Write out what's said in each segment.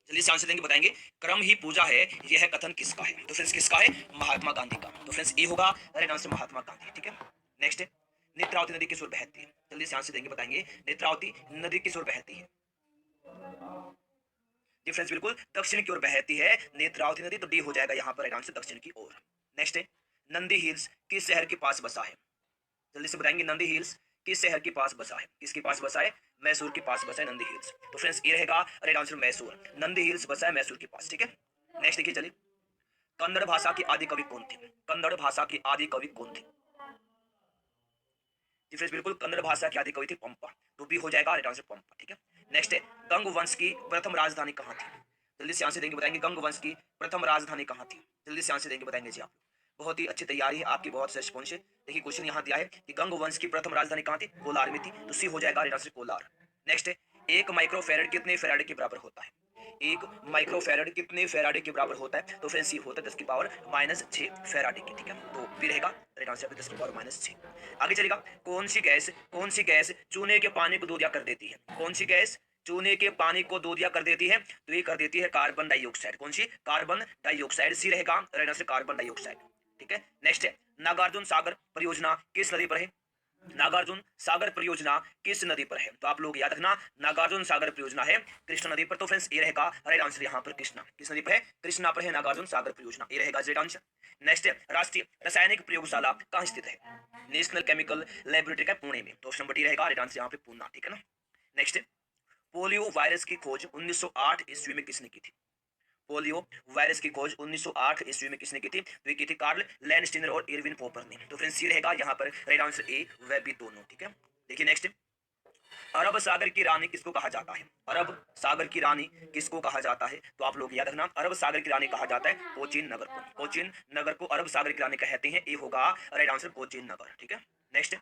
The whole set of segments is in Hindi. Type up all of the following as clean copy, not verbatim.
जल्दी से आंसर देंगे, बताएंगे। क्रम ही पूजा है, यह कथन किसका है? तो फ्रेंड्स किसका है? महात्मा गांधी का। तो फ्रेंड्स ए होगा राइट आंसर, महात्मा गांधी। ठीक है, नेक्स्ट है, नेत्रावती नदी किस ओर बहती है? जल्दी से आंसर देंगे, बताएंगे। नेत्रावती नदी किस ओर बहती है? डिफरेंस बिल्कुल दक्षिण की ओर बहती है नेत्रावती नदी, तो डी हो जाएगा यहाँ पर राइट आंसर, दक्षिण की ओर। नेक्स्ट है, नंदी हिल्स किस शहर के पास बसा है? जल्दी से बताएंगे, नंदी हिल्स किस शहर के पास बसा है? किसके पास बसा है? मैसूर के पास बसा है नंदी हिल्स। तो फ्रेंड्स ये रहेगा right answer, Mysore. Nandi hills बसा है मैसूर के पास। ठीक है, नेक्स्ट देखिए, चलिए। कन्नड़ भाषा की आदि कवि कौन थे? कन्नड़ भाषा की आदि कवि कौन थे? डिफरेंस बिल्कुल कन्नड़ भाषा की आदि कवि थे पंपा, तो भी हो जाएगा राइट आंसर, पंपा। ठीक है, नेक्स्ट है, गंग वंश की प्रथम राजधानी कहाँ थी? जल्दी से आंसर देंगे, बताएंगे। गंग वंश की प्रथम राजधानी कहाँ थी? जल्दी से आंसर देंगे, बताएंगे जी आप। बहुत ही अच्छी तैयारी है आपकी, बहुत से रिस्पॉन्स है। देखिए क्वेश्चन यहाँ दिया है कि गंग वंश की प्रथम राजधानी कहाँ थी? कोलार में थी, तो सी हो जाएगा राइट आंसर, कोलार। नेक्स्ट है, एक माइक्रोफेरेड कितने फैराडे के बराबर होता है? एक माइक्रोफेरेड कितने फैराडे के बराबर होता है? तो फ्रेंड्स ये होता है 10 की पावर -6 फैराडे की। ठीक है, तो भी रहेगा राइट आंसर 10 की पावर -6। आगे चलेगा, कौन सी गैस चूने के पानी को दूधिया कर देती है? कौन सी गैस चूने के पानी को दूधिया कर देती है? तो ये कर देती है कार्बन डाइऑक्साइड। कौन सी? Carbon dioxide. सी रहेगा राइट आंसर, कार्बन डाइऑक्साइड। ठीक है, नेक्स्ट है, नागार्जुन सागर परियोजना किस नदी पर है? नागार्जुन सागर परियोजना किस नदी पर है? तो आप लोग याद रखना, नागार्जुन सागर परियोजना है कृष्णा नदी पर। तो फ्रेंड्स ये रहेगा राइट आंसर यहाँ पर, कृष्णा किस नदी पर है? कृष्णा पर है नागार्जुन सागर परियोजना, ये रहेगा राइट आंसर। नेक्स्ट है, राष्ट्रीय रासायनिक प्रयोगशाला कहाँ स्थित है? नेशनल केमिकल लेबोरेटरी का पुणे में, तो ऑप्शन नंबर डी रहेगा राइट आंसर यहाँ पे, पूना। ठीक है ना, नेक्स्ट है, पोलियो वायरस की खोज 1908 ईस्वी में किसने की थी? पोलियो वायरस की खोज 1908 ईस्वी में किसने की थी? तो ये की थी कार्ल लैंडस्टीनर और इरविन पॉपर ने। तो फ्रेंड्स ये रहेगा यहाँ पर राइट आंसर ए व बी दोनों। ठीक है, देखिए नेक्स्ट, अरब सागर की रानी किसको कहा जाता है? अरब सागर की रानी किसको कहा जाता है? तो आप लोग याद रखना, अरब सागर की रानी कहा जाता है कोचीन नगर को। कोचीन नगर को अरब सागर की रानी कहते हैं, ये होगा राइट आंसर, कोचीन नगर। ठीक है, नेक्स्ट,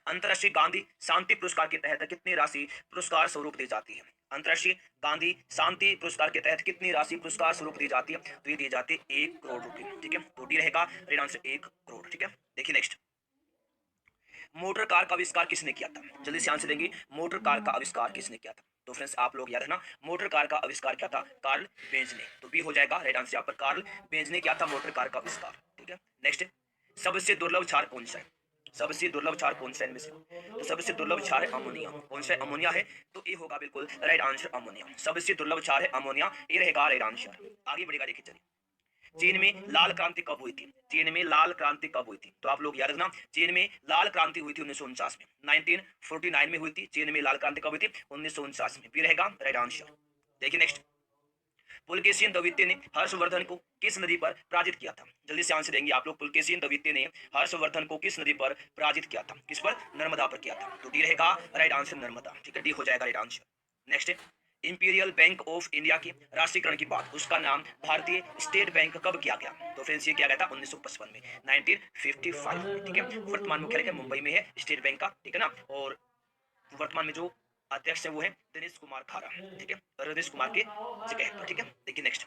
अंतर्राष्ट्रीय गांधी शांति पुरस्कार के तहत कितनी राशि पुरस्कार स्वरूप दी जाती है? अंतर्राष्ट्रीय गांधी शांति पुरस्कार के तहत कितनी राशि पुरस्कार स्वरूप दी जाती है? तो ये दी जाती है 1 करोड़ रुपए। ठीक है, तो डी रहेगा राइट आंसर 1 करोड़। ठीक है, देखिए नेक्स्ट, मोटर कार का आविष्कार किसने किया था? जल्दी से आंसर देंगे, मोटर कार का आविष्कार किसने किया था? तो फ्रेंड्स आप लोग याद रखना, मोटर कार का आविष्कार क्या था? कार्ल बेंज ने, तो बी हो जाएगा राइट आंसर यहाँ पर, कार्ल बेंज ने किया था मोटर कार का आविष्कार। ठीक है, नेक्स्ट, सबसे दुर्लभ क्षार कौन सा है? सबसे दुर्लभ क्षार कौन सा है इनमें से? तो सबसे दुर्लभ क्षार है अमोनिया। कौन सा है? अमोनिया है, तो ये होगा बिल्कुल राइट आंसर अमोनिया। सबसे दुर्लभ क्षार है अमोनिया, ये रहेगा राइट आंसर। आगे बढ़ेगा, देखिए चलिए, चीन में लाल क्रांति कब हुई थी? चीन में लाल क्रांति कब हुई थी? तो आप लोग याद रखना, चीन में लाल क्रांति हुई थी 1949 में, 1949 में हुई थी। चीन में लाल क्रांति कब हुई थी? 1949 में, भी रहेगा राइट आंसर। देखिए नेक्स्ट, पुलकेशिन द्वितीय ने हर्षवर्धन को किस नदी पर पराजित किया था? जल्दी से आंसर देंगे आप लोग, पुलकेशिन द्वितीय ने हर्षवर्धन को किस नदी पर पराजित किया था? किस पर? नर्मदा पर किया था, तो डी रहेगा राइट आंसर, नर्मदा। ठीक है, डी हो जाएगा right answer. Next, imperial bank of India के राष्ट्रीयकरण के बाद उसका नाम भारतीय स्टेट बैंक कब किया गया? तो फ्रेंड्स ये किया गया था 1955 में, 1955 में। ठीक है, वर्तमान मुख्यालय क्या मुंबई में है स्टेट बैंक का। ठीक है ना, और वर्तमान में जो अध्यक्ष है वो है दिनेश कुमार खारा। ठीक है, रजनीश कुमार के जगह पर। ठीक है, देखिए नेक्स्ट,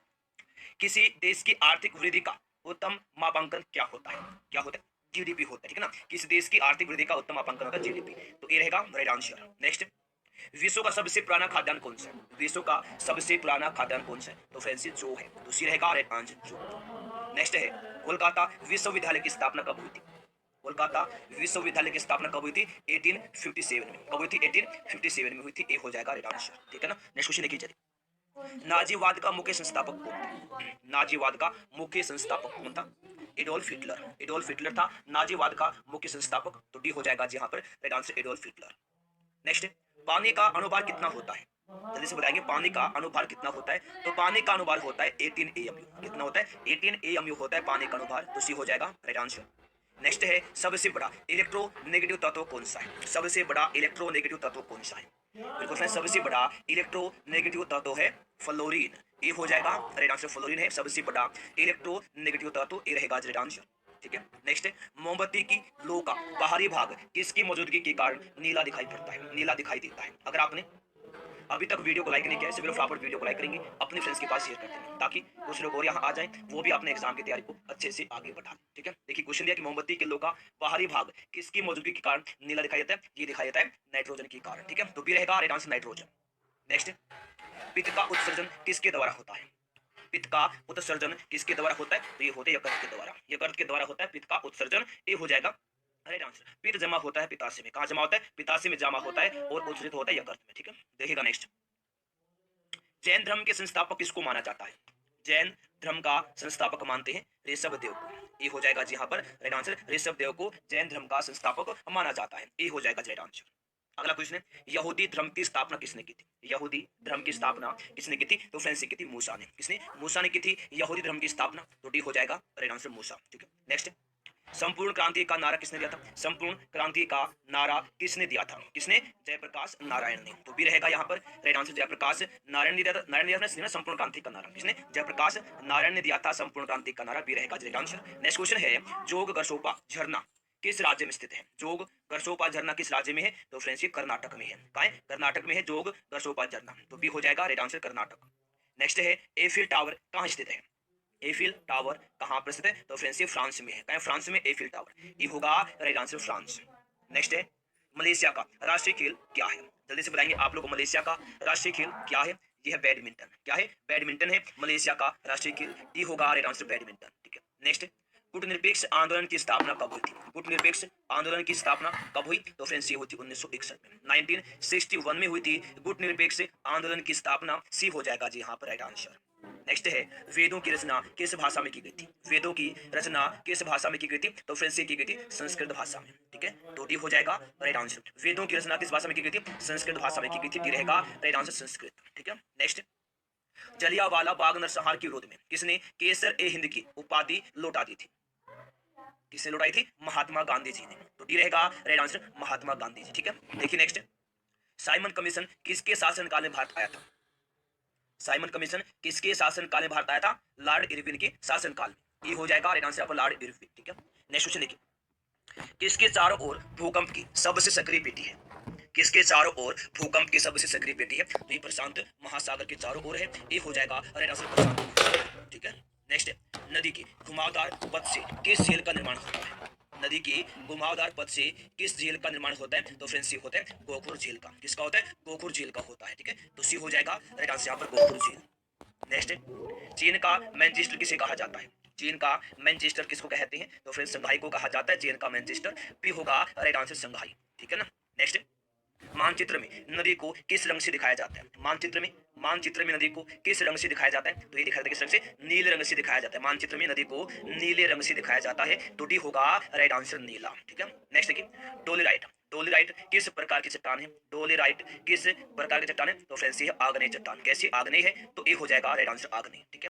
किसी देश की आर्थिक वृद्धि का उत्तम मापांकन क्या होता है? क्या होता है? जीडीपी होता है। ठीक है ना, किसी देश की आर्थिक वृद्धि का उत्तम मापांकन होता है जीडीपी, तो ये रहेगा राइट आंसर। नेक्स्ट, विश्व का सबसे पुराना खाद्यान्न कौन सा है? विश्व का सबसे पुराना खाद्यान्न कौन सा है? तो फ्रेंड्स जो है, तो सी रहेगा राइट आंसर, जो। नेक्स्ट है, कोलकाता विश्वविद्यालय की स्थापना कब हुई थी? कोलकाता विश्वविद्यालय की स्थापना कब हुई थी? 1857 में। कब हुई थी? 1857 में हुई थी, ए हो जाएगा राइट आंसर। ठीक है ना, नेक्स्ट क्वेश्चन देखिए, चलिए, नाजीवाद का मुख्य संस्थापक कौन था? नाजीवाद का मुख्य संस्थापक कौन था? Adolf Hitler. एडोल्फ हिटलर था नाजीवाद का मुख्य संस्थापक, तो डी हो जाएगा जी यहाँ पर right answer, Adolf Hitler. Next, पानी का अनुभार कितना होता है? जल्दी से बताएंगे, पानी का अनुभार कितना होता है? तो पानी का अनुभार होता है 18 एएमयू। कितना होता है? 18 एएमयू होता है पानी का अनुभार, तो सी हो जाएगा राइट आंसर। नेक्स्ट है, सबसे बड़ा इलेक्ट्रोनेगेटिव तत्व कौन सा है? सबसे बड़ा इलेक्ट्रोनेगेटिव तत्व कौन सा है? बिल्कुल फ्रेंड्स, सबसे बड़ा इलेक्ट्रोनेगेटिव तत्व है फ्लोरीन, ये हो जाएगा राइट आंसर, फ्लोरीन है सबसे बड़ा इलेक्ट्रोनेगेटिव तत्व, ये रहेगा राइट आंसर। ठीक है, नेक्स्ट, मोमबत्ती की लो का बाहरी भाग किसकी मौजूदगी के कारण नीला दिखाई पड़ता है? नीला दिखाई देता है। अगर आपने अभी तक वीडियो को लाइक नहीं किया है, सिर्फ फटाफट वीडियो को लाइक करेंगे, अपने फ्रेंड्स के पास शेयर कर देंगे, ताकि कुछ लोग और यहाँ आ जाएं, वो भी अपने एग्जाम की तैयारी को अच्छे से आगे बढ़ा लें। ठीक है, देखिए क्वेश्चन दिया कि मोमबत्ती के लो का बाहरी भाग किसकी मौजूदगी के कारण नीला दिखाई देता है? ये दिखाई देता है नाइट्रोजन के कारण। ठीक है, तो भी रहेगा राइट आंसर नाइट्रोजन। नेक्स्ट, पित्त का उत्सर्जन किसके द्वारा होता है? पित्त का उत्सर्जन किसके द्वारा होता है? तो ये होता है यकृत के द्वारा, यकृत के द्वारा होता है पित्त का उत्सर्जन। ये हो जाएगा राइट आंसर। पित्त जमा होता है पिताशय में, कहाँ जमा होता है? पिताशय में जमा होता है और उत्सर्जित होता है यकृत में, ठीक है। देखिएगा नेक्स्ट, जैन धर्म के संस्थापक किसको माना जाता है? जैन धर्म का संस्थापक मानते हैं ऋषभ देव को। ये हो जाएगा जी यहाँ पर राइट आंसर, ऋषभ देव को जैन धर्म का संस्थापक माना जाता है। ये हो जाएगा राइट आंसर। अगला क्वेश्चन है, यहूदी धर्म की स्थापना किसने की थी? यहूदी धर्म की स्थापना किसने की थी? तो फ्रेंड्स की थी मूसा ने। किसने? मूसा ने की थी यहूदी धर्म की स्थापना। तो डी हो जाएगा राइट आंसर मूसा, ठीक है। नेक्स्ट, संपूर्ण क्रांति का नारा किसने दिया था? संपूर्ण क्रांति का नारा किसने दिया था? किसने? जयप्रकाश नारायण ने। तो भी रहेगा यहाँ पर राइट आंसर जयप्रकाश नारायण ने दिया था। नारायण ने दिया था संपूर्ण क्रांति का नारा। किसने? जयप्रकाश नारायण ने दिया था संपूर्ण क्रांति का नारा। भी रहेगा राइट आंसर। नेक्स्ट क्वेश्चन है, जोग गरसोपा झरना किस राज्य में स्थित है? जोग गरसोपा झरना किस राज्य में है? तो फ्रेंड्स ये कर्नाटक में है। कहाँ है? कर्नाटक में है जोग गरसोपा झरना। तो बी हो जाएगा राइट आंसर कर्नाटक। नेक्स्ट है, एफिल टावर कहाँ स्थित है? एफिल टावर कहाँ पर स्थित है? तो फ्रेंड्स ये फ्रांस में है। कहाँ है? फ्रांस में एफिल टावर। ये होगा राइट आंसर फ्रांस। नेक्स्ट है, मलेशिया का राष्ट्रीय खेल क्या है? जल्दी से बताएंगे आप लोग, मलेशिया का राष्ट्रीय खेल क्या है? ये है बैडमिंटन। क्या है? बैडमिंटन है मलेशिया का राष्ट्रीय खेल। ये होगा राइट आंसर बैडमिंटन, ठीक है। नेक्स्ट, गुटनिरपेक्ष आंदोलन की स्थापना कब हुई थी? गुटनिरपेक्ष आंदोलन की स्थापना कब हुई? तो फ्रेंड्स ये हुई थी 1961 में, 1961 में हुई थी गुटनिरपेक्ष आंदोलन की स्थापना। सी हो जाएगा जी यहाँ पर राइट आंसर। नेक्स्ट है, वेदों की रचना किस भाषा में की गई थी? वेदों की रचना किस भाषा में की गई थी? तो फ्रेंड्स ये की गई थी संस्कृत भाषा में, ठीक है। तो डी हो जाएगा राइट आंसर। वेदों की रचना किस भाषा में की गई थी? संस्कृत भाषा में की गई थी। डी रहेगा राइट आंसर संस्कृत, ठीक है। नेक्स्ट, जलियांवाला बाग नरसंहार के विरोध में किसने केसर ए हिंद की उपाधि लौटा दी थी? किसने लौटाई थी? महात्मा गांधी जी ने। तो डी रहेगा राइट आंसर महात्मा गांधी जी, ठीक है। देखिए नेक्स्ट, साइमन कमीशन किसके शासनकाल में भारत आया था? साइमन कमीशन किसके शासनकाल में भारत आया था? लॉर्ड इरविन के शासनकाल में। ये हो जाएगा राइट आंसर आपका लॉर्ड इरविन, ठीक है। नेक्स्ट क्वेश्चन देखिए, किसके चारों ओर भूकंप की सबसे सक्रिय पेटी है? किसके चारों ओर भूकंप की सबसे सक्रिय पेटी है? तो ये प्रशांत महासागर के चारों ओर है। ये हो जाएगा राइट आंसर प्रशांत महासागर, ठीक है। नेक्स्ट, नदी की घुमावदार पथ से किस झील का निर्माण होता है? नदी की घुमावदार पथ से किस झील का निर्माण होता है? तो फ्रेंड्स ये होता है गोखुर झील का। किसका होता है? गोखुर झील का होता है, ठीक है। तो सी हो जाएगा राइट आंसर यहाँ पर गोखुर झील। नेक्स्ट, चीन का मैनचेस्टर किसे कहा जाता है? चीन का मैनचेस्टर किसको कहते हैं? तो फ्रेंड्स संघाई को कहा जाता है चीन का मैनचेस्टर। भी होगा राइट आंसर संघाई, ठीक है ना। नेक्स्ट, मानचित्र में नदी को किस रंग से दिखाया जाता है? मानचित्र में नदी को किस रंग से दिखाया जाता है? तो ये दिखाया जाता है किस रंग से? नीले रंग से दिखाया जाता है। मानचित्र में नदी को नीले रंग से दिखाया जाता है। तो डी होगा राइट आंसर नीला, ठीक है। नेक्स्ट देखिए, डोलेराइट डोलेराइट किस प्रकार की चट्टान है? डोलेराइट किस प्रकार की चट्टान है? तो फ्रेंड्स ये आग्नेय चट्टान। कैसी? आग्नेय है। तो ये हो जाएगा राइट आंसर आग्नेय, ठीक है।